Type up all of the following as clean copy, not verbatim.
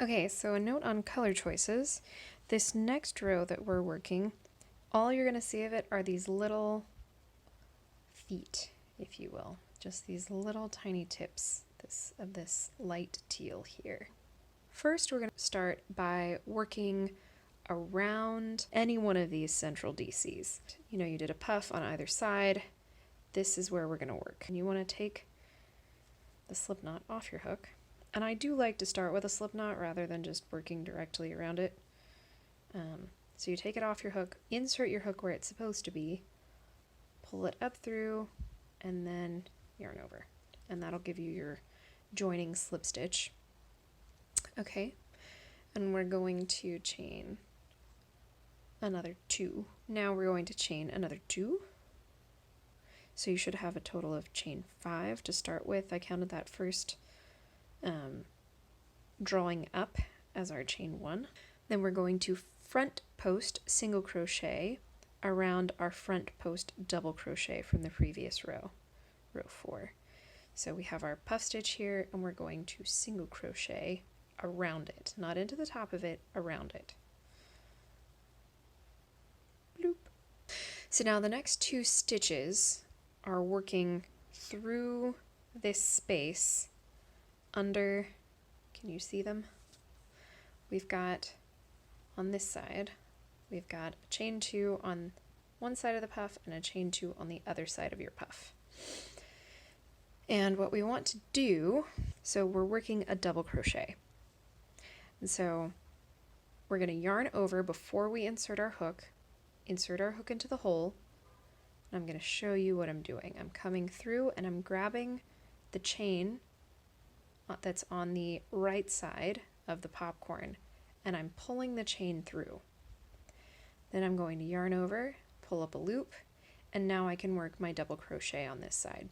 Okay, so a note on color choices. This next row that we're working, all you're going to see of it are these little feet, if you will. Just these little tiny tips of this light teal here. First, we're going to start by working around any one of these central DCs. You know, you did a puff on either side. This is where we're going to work. And you want to take the slip knot off your hook. And I do like to start with a slip knot rather than just working directly around it. So you take it off your hook, insert your hook where it's supposed to be, pull it up through, and then yarn over. And that'll give you your joining slip stitch. Okay, and we're going to chain another 2. Now we're going to chain another 2. So you should have a total of chain 5 to start with. I counted that first drawing up as our chain 1. Then we're going to front post single crochet around our front post double crochet from the previous row, row 4. So we have our puff stitch here, and we're going to single crochet around it, not into the top of it, around it. Bloop. So now the next 2 stitches are working through this space under, can you see them? We've got on this side, we've got a chain 2 on one side of the puff and a chain 2 on the other side of your puff. And what we want to do, so we're working a double crochet. And so we're going to yarn over before we insert our hook into the hole. And I'm going to show you what I'm doing. I'm coming through and I'm grabbing the chain that's on the right side of the popcorn, and I'm pulling the chain through. Then I'm going to yarn over, pull up a loop, and now I can work my double crochet on this side.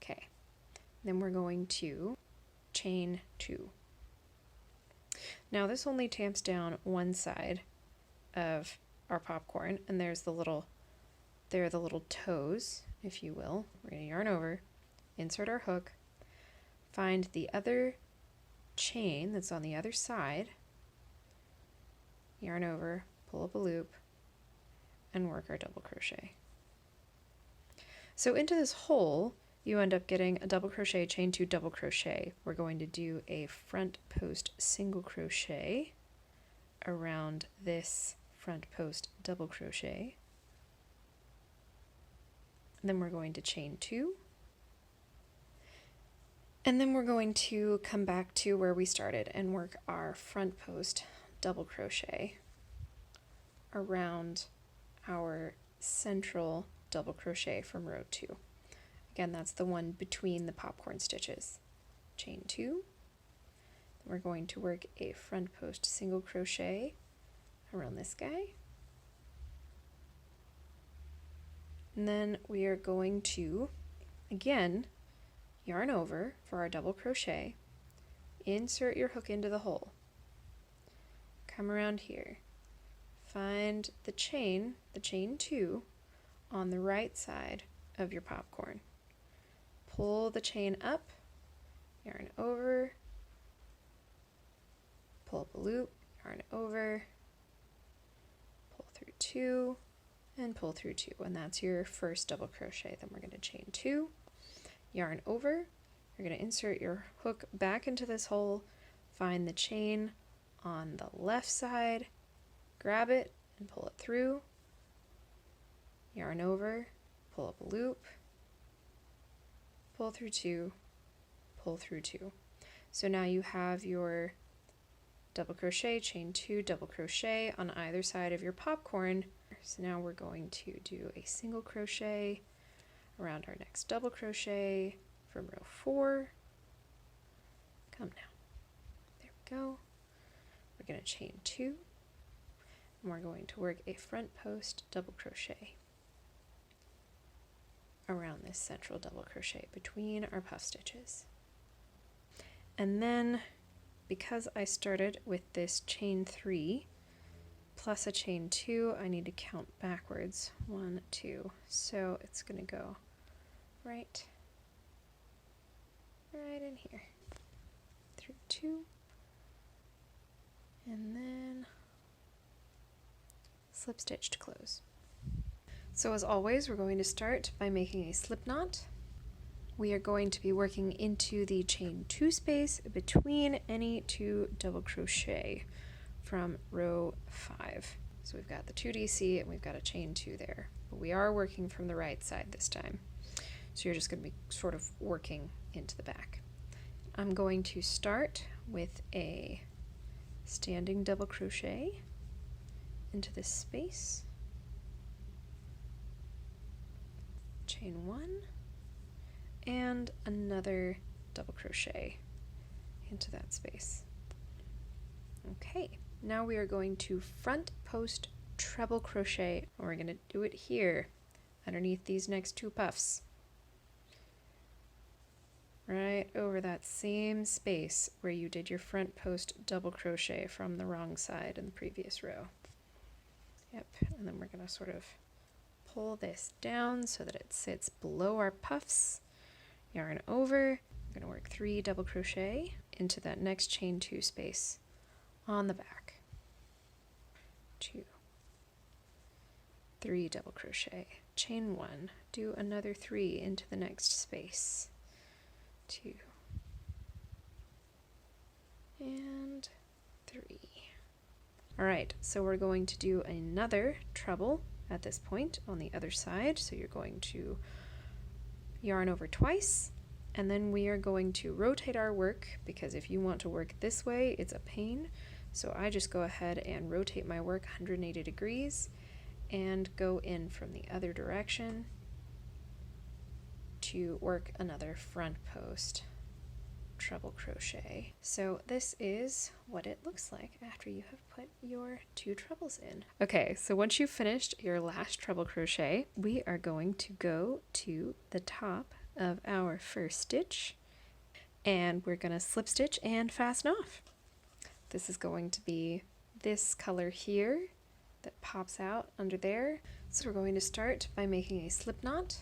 Okay, then we're going to chain 2. Now this only tamps down one side of our popcorn, and there are the little toes, if you will. We're going to yarn over, insert our hook, find the other chain that's on the other side, yarn over, pull up a loop, and work our double crochet. So into this hole, you end up getting a double crochet, chain 2, double crochet. We're going to do a front post single crochet around this front post double crochet. Then we're going to chain 2. And then we're going to come back to where we started and work our front post double crochet around our central double crochet from row 2. Again, that's the one between the popcorn stitches. Chain 2. Then we're going to work a front post single crochet around this guy. And then we are going to, again, yarn over for our double crochet, insert your hook into the hole, come around here, find the chain 2 on the right side of your popcorn, pull the chain up, yarn over, pull up a loop, yarn over, pull through 2, and pull through 2, and that's your first double crochet. Then we're going to chain 2, yarn over, you're going to insert your hook back into this hole, find the chain on the left side, grab it and pull it through, yarn over, pull up a loop, pull through 2, pull through 2. So now you have your double crochet, chain 2, double crochet on either side of your popcorn. So now we're going to do a single crochet around our next double crochet from row 4. Come now. There we go. We're going to chain 2, and we're going to work a front post double crochet around this central double crochet between our puff stitches. And then, because I started with this chain 3 plus a chain 2, I need to count backwards. 1, 2. So it's going to go right in here. 2, and then slip stitch to close. So as always, we're going to start by making a slip knot. We are going to be working into the chain 2 space between any 2 double crochet from row 5. So we've got the 2DC and we've got a chain 2 there, but we are working from the right side this time. So you're just going to be sort of working into the back. I'm going to start with a standing double crochet into this space, chain 1, and another double crochet into that space. Okay, now we are going to front post treble crochet, and we're going to do it here underneath these next 2 puffs, right over that same space where you did your front post double crochet from the wrong side in the previous row. Yep, and then we're going to sort of pull this down so that it sits below our puffs. Yarn over, I'm going to work 3 double crochet into that next chain 2 space on the back. 2, 3 double crochet, chain 1, do another 3 into the next space. 2 and 3. All right, so we're going to do another treble at this point on the other side. So you're going to yarn over twice, and then we are going to rotate our work, because if you want to work this way, it's a pain. So I just go ahead and rotate my work 180 degrees and go in from the other direction to work another front post treble crochet. So this is what it looks like after you have put your 2 trebles in. Okay, so once you've finished your last treble crochet, we are going to go to the top of our first stitch, and we're going to slip stitch and fasten off. This is going to be this color here that pops out under there. So we're going to start by making a slip knot,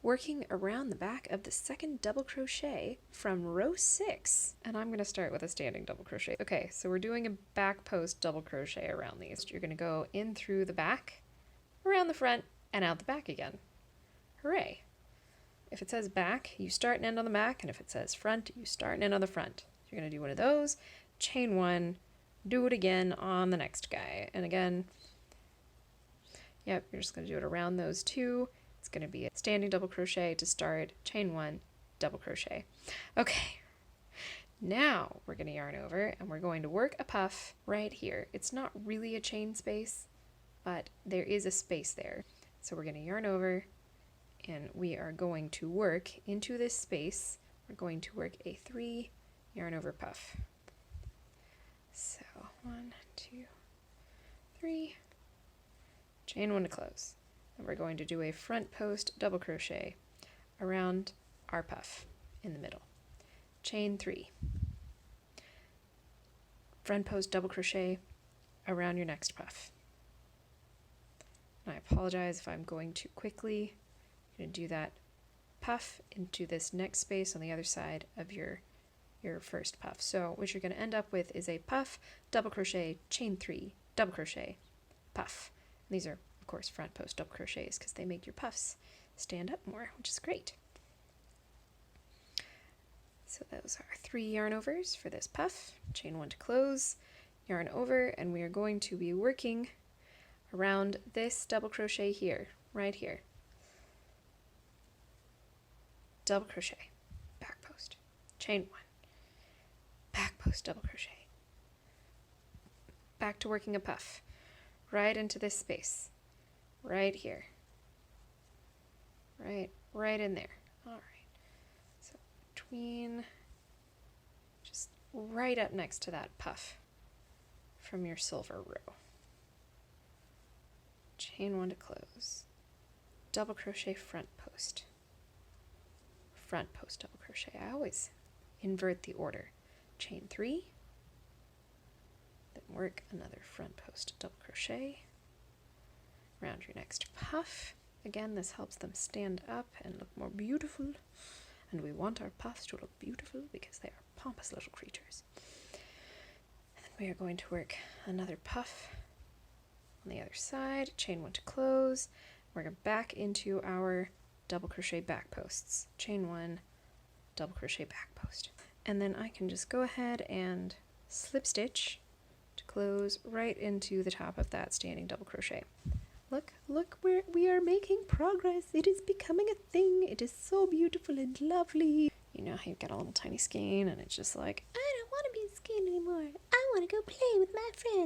working around the back of the second double crochet from row 6, and I'm going to start with a standing double crochet. Okay, so we're doing a back post double crochet around these. You're going to go in through the back, around the front, and out the back again. Hooray! If it says back, you start and end on the back, and if it says front, you start and end on the front. You're going to do one of those, chain 1, do it again on the next guy, and again, yep, you're just going to do it around those 2. It's going to be a standing double crochet to start, chain 1, double crochet. Okay, now we're going to yarn over and we're going to work a puff right here. It's not really a chain space, but there is a space there. So we're going to yarn over and we are going to work into this space. We're going to work a 3 yarn over puff. So 1, 2, 3, chain 1 to close. And we're going to do a front post double crochet around our puff in the middle. Chain 3. Front post double crochet around your next puff. And I apologize if I'm going too quickly. You're going to do that puff into this next space on the other side of your first puff. So what you're going to end up with is a puff, double crochet, chain 3, double crochet, puff. And these are of course front post double crochets because they make your puffs stand up more, which is great. So those are 3 yarn overs for this puff, chain 1 to close, yarn over, and we are going to be working around this double crochet here, right here. Double crochet, back post, chain 1, back post double crochet, back to working a puff, right into this space. Right here. Right in there. All right. So between, just right up next to that puff from your silver row. Chain 1 to close. Double crochet front post. Front post double crochet. I always invert the order. Chain 3. Then work another front post double crochet around your next puff. Again, this helps them stand up and look more beautiful. and we want our puffs to look beautiful because they are pompous little creatures. And then we are going to work another puff on the other side, chain 1 to close. We're going back into our double crochet back posts. Chain 1, double crochet back post. And then I can just go ahead and slip stitch to close right into the top of that standing double crochet. Look, we are making progress. It is becoming a thing. It is so beautiful and lovely. You know how you've got a little tiny skein and it's just like, I don't want to be a skein anymore. I want to go play with my friends.